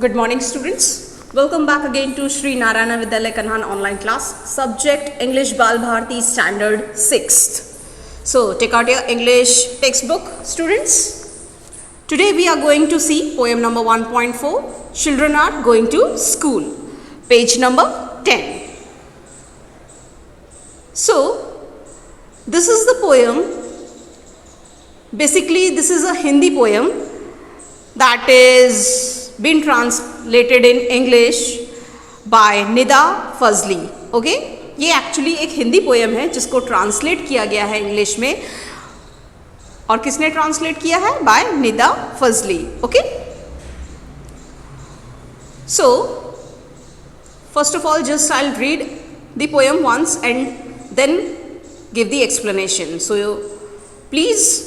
Good morning, students. Welcome back again to Sri Narayana Vidyalaya Kanhan online class. Subject English Bal Bharati Standard 6th. So take out your English textbook, students. Today we are going to see poem number 1.4. Children are going to school. Page number 10. So this is the poem. Basically this is a Hindi poem that is been translated in English by Nida Fazli. Okay? ये actually एक Hindi poem है जिसको translate किया गया है English में, और किसने ट्रांसलेट किया है? By Nida Fazli. Okay, so first of all just I will read the poem once and then give the explanation. So please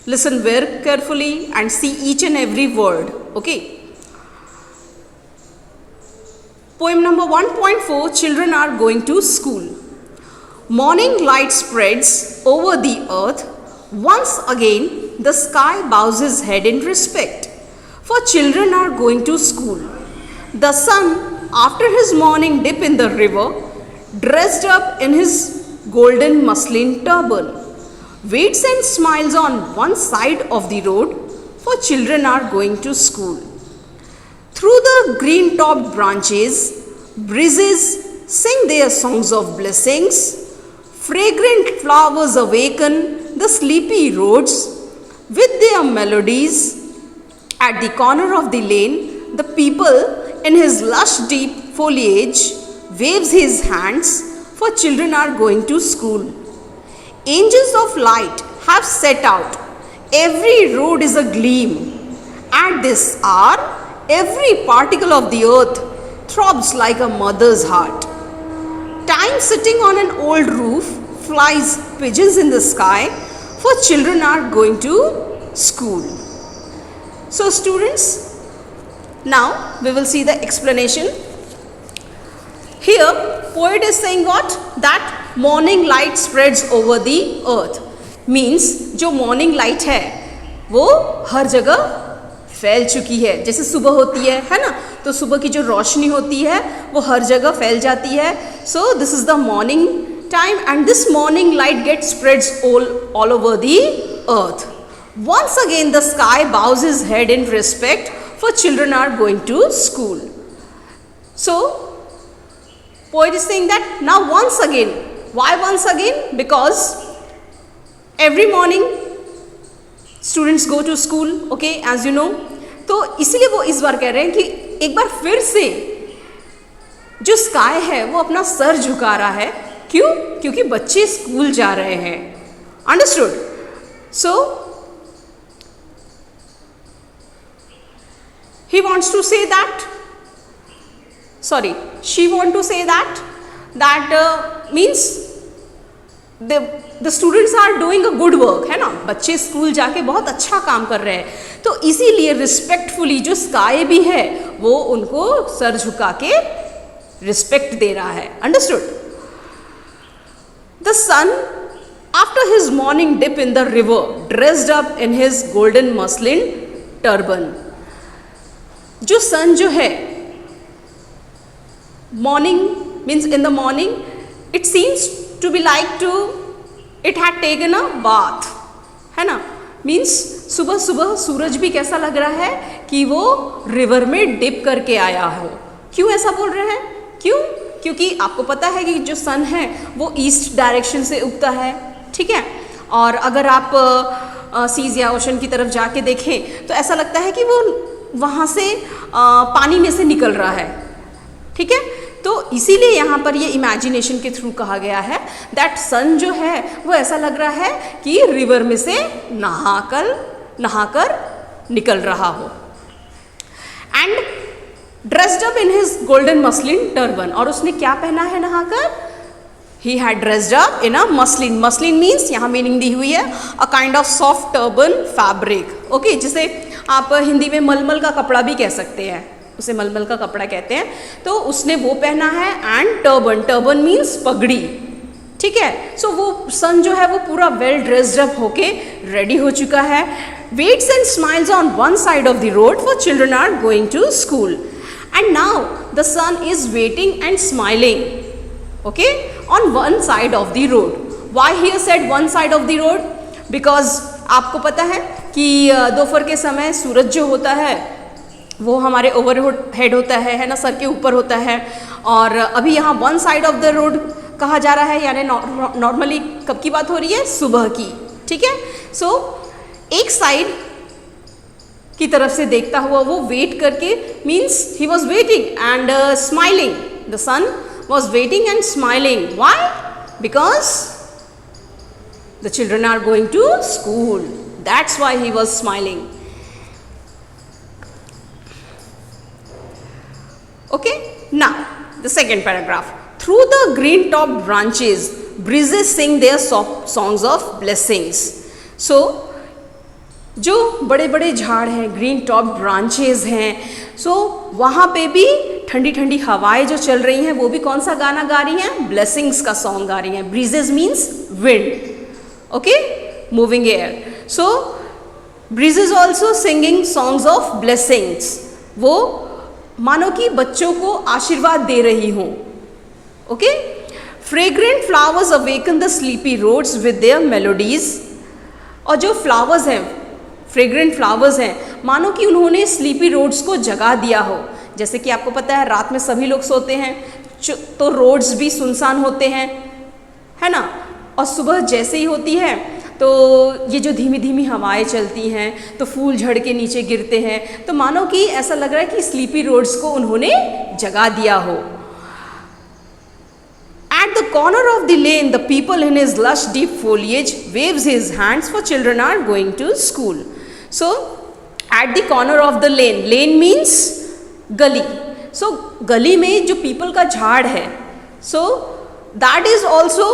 listen very carefully and see each and every word. Okay, poem number 1.4. Children are going to school. Morning light spreads over the earth. Once again the sky bows his head in respect, for children are going to school. The sun, after his morning dip in the river, dressed up in his golden muslin turban, waits and smiles on one side of the road, for children are going to school. Through the green-topped branches, breezes sing their songs of blessings. Fragrant flowers awaken the sleepy roads with their melodies. At the corner of the lane, the people in his lush deep foliage waves his hands, for children are going to school. Angels of light have set out, every road is a gleam. At this hour, every particle of the earth throbs like a mother's heart. Time sitting on an old roof flies pigeons in the sky, for children are going to school. So students, now we will see the explanation. Here poet is saying what? That morning light spreads over the earth. Means जो morning light है वो हर जगह फैल चुकी है. जैसे सुबह होती है ना, तो सुबह की जो रोशनी होती है वो हर जगह फैल जाती है. So this is the morning time and this morning light gets spreads all over the earth. Once again the sky bows his head in respect, for children are going to school. So poet is saying that now once again. Why once again? Because every morning students go to school, okay, as you know. तो इसीलिए वो इस बार कह रहे हैं कि एक बार फिर से जो स्काई है वो अपना सर झुका रहा है. क्यों? क्योंकि बच्चे स्कूल जा रहे हैं. Understood? So he wants to say that, sorry, she want to say that means the students are doing a good work, है ना. बच्चे स्कूल जाके बहुत अच्छा काम कर रहे हैं, तो इसीलिए रिस्पेक्टफुली जो स्काई भी है वो उनको सर झुका के रिस्पेक्ट दे रहा है. Understood? The sun after his morning dip in the river dressed up in his golden muslin turban. जो सन जो है, morning means in the morning it seems to be like to it had taken a bath, है ना. means सुबह सुबह सूरज भी कैसा लग रहा है कि वो रिवर में डिप करके आया हो. क्यों ऐसा बोल रहे हैं? क्यों? क्योंकि आपको पता है कि जो सन है वो ईस्ट डायरेक्शन से उगता है, ठीक है. और अगर आप सीज या ओशन की तरफ जाके देखें तो ऐसा लगता है कि वो वहाँ से पानी में से निकल रहा है, ठीक है. तो इसीलिए यहाँ पर ये इमेजिनेशन के थ्रू कहा गया है दैट सन जो है वो ऐसा लग रहा है कि रिवर में से नहाकर निकल रहा हो. And dressed up in his golden muslin turban, और उसने क्या पहना है नहाकर? He had dressed up in a muslin. Muslin means यहाँ मीनिंग दी हुई है a kind of soft turban fabric. Okay, जिसे आप हिंदी में मलमल का कपड़ा भी कह सकते हैं, उसे मलमल का कपड़ा कहते हैं. तो उसने वो पहना है. एंड टर्बन, टर्बन मीन्स पगड़ी, ठीक है। सो वो सन जो है वो पूरा वेल ड्रेस्ड अप होके रेडी हो चुका है। Waits and smiles on one side of the road for children are going to school and now the sun is waiting and smiling, okay, on one side of the road. Why here said one side of the road? Because आपको पता है कि दोपहर के समय सूरज जो होता है वो हमारे ओवर हेड होता है ना, सर के ऊपर होता है। और अभी यहाँ one side of the road कहा जा रहा है, यानी नॉर्मली कब की बात हो रही है? सुबह की, ठीक है। सो एक साइड की तरफ से देखता हुआ वो वेट करके, means he was waiting and smiling, the sun was waiting and smiling. Why? Because the children are going to school, that's why he was smiling. Okay, now the second paragraph. Through the green topped branches, breezes sing their songs of blessings. So, जो बड़े बड़े झाड़ हैं, green top branches हैं, सो वहाँ पे भी ठंडी ठंडी हवाएं जो चल रही हैं वो भी कौन सा गाना गा रही हैं? ब्लेसिंग्स का सॉन्ग गा रही हैं। Breezes means wind, okay, moving air. So breezes also singing songs of blessings, वो मानो कि बच्चों को आशीर्वाद दे रही हूँ, okay. Fragrant flowers awaken the sleepy roads with their melodies, और जो फ्लावर्स हैं, फ्रेग्रेंट फ्लावर्स हैं, मानो कि उन्होंने स्लीपी रोड्स को जगा दिया हो। जैसे कि आपको पता है रात में सभी लोग सोते हैं तो रोड्स भी सुनसान होते हैं, है ना, और सुबह जैसे ही होती है तो ये जो धीमी धीमी हवाएं चलती हैं तो फूल झड़ के नीचे गिरते हैं, तो मानो कि ऐसा लग रहा है कि स्लीपी रोड्स को उन्होंने जगा दिया हो। At the corner of the lane, the people in his lush deep foliage waves his hands for children are going to school. So, at the corner of the lane, lane means गली। So, गली में जो people का झाड़ है, so that is also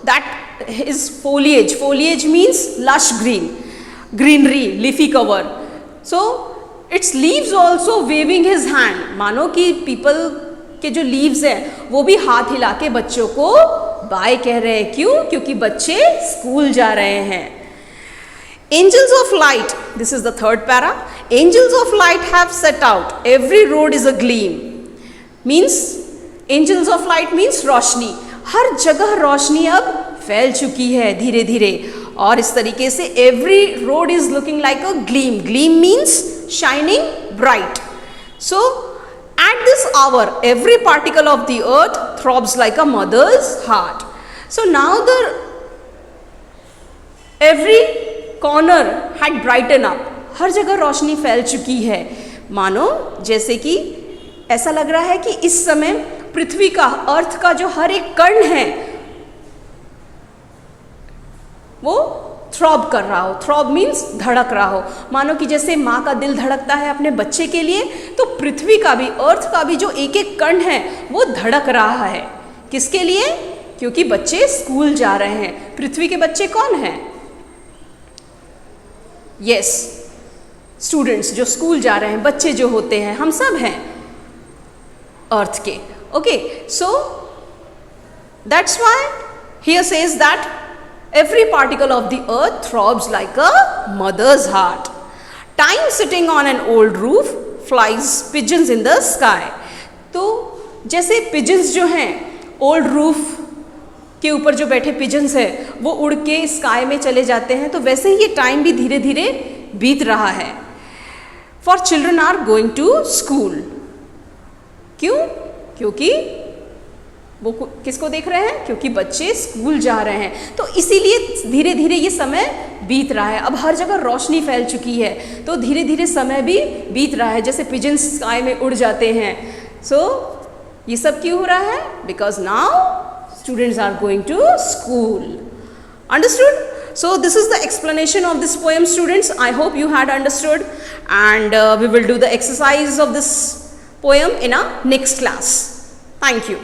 that is foliage. Foliage means lush green, greenery, leafy cover. So its leaves also waving his hand. मानो कि people के जो लीव्स हैं वो भी हाथ हिला के बच्चों को बाय कह रहे हैं। क्यों? क्योंकि बच्चे स्कूल जा रहे हैं। Angels of light, this is the third para. Angels of light have set out. Every road is a gleam. Means angels of light means रोशनी। हर जगह रोशनी अब फैल चुकी है धीरे धीरे, और इस तरीके से every road is looking like a gleam. Gleam means shining bright. So at this hour every particle of the earth throbs like a mother's heart. So now the every corner had brighten up, हर जगह रोशनी फैल चुकी है, मानो जैसे कि ऐसा लग रहा है कि इस समय पृथ्वी का, अर्थ का जो हर एक कण है वो थ्रॉब कर रहा हो। थ्रॉब मीन्स धड़क रहा हो, मानो कि जैसे माँ का दिल धड़कता है अपने बच्चे के लिए, तो पृथ्वी का भी, अर्थ का भी जो एक एक कण है वो धड़क रहा है। किसके लिए? क्योंकि बच्चे स्कूल जा रहे हैं। पृथ्वी के बच्चे कौन हैं? यस, स्टूडेंट्स जो स्कूल जा रहे हैं, बच्चे जो होते हैं, हम सब हैं अर्थ के। Okay, so that's why here says that every particle of the earth throbs like a mother's heart. Time sitting on an old roof flies pigeons in the sky. तो जैसे pigeons जो हैं old roof के ऊपर जो बैठे pigeons हैं वो उड़ के स्काई में चले जाते हैं, तो वैसे ही ये टाइम भी धीरे धीरे बीत रहा है। For children are going to school. क्यों? क्योंकि वो किसको देख रहे हैं? क्योंकि बच्चे स्कूल जा रहे हैं, तो इसीलिए धीरे धीरे ये समय बीत रहा है। अब हर जगह रोशनी फैल चुकी है तो धीरे धीरे समय भी बीत रहा है, जैसे पिजन्स स्काई में उड़ जाते हैं। सो ये सब क्यों हो रहा है? Because now students are going to school. Understood? So this is the explanation of this poem, students. I hope you had understood, and we will do the exercise of this poem in our next class. Thank you.